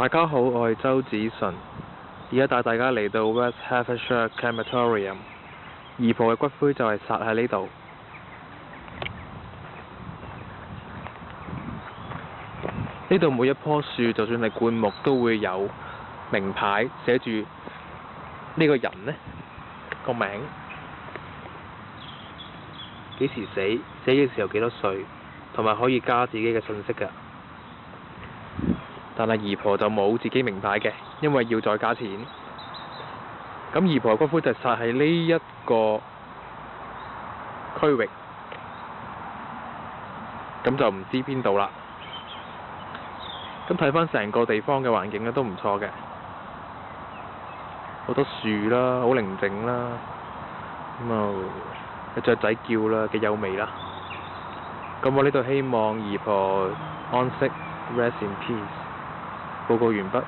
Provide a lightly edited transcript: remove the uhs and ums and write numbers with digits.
大家好，我係周子純，而家帶大家嚟到 West Hertfordshire Crematorium， 姨婆嘅骨灰就係撒喺呢度。呢度每一棵樹，就算係灌木，都會有名牌寫住呢個人呢個名，幾時死，死嘅時候幾多歲，同埋可以加自己嘅信息㗎。但係姨婆就冇自己名牌嘅，因為要再加錢。咁姨婆嘅骨灰就撒喺呢一個區域，咁就唔知邊度啦。咁睇返成個地方嘅環境咧都唔錯嘅，好多樹啦，好寧靜啦，咁有雀仔叫啦，幾優美啦。咁我呢度希望姨婆安息 ，rest in peace。報告完畢。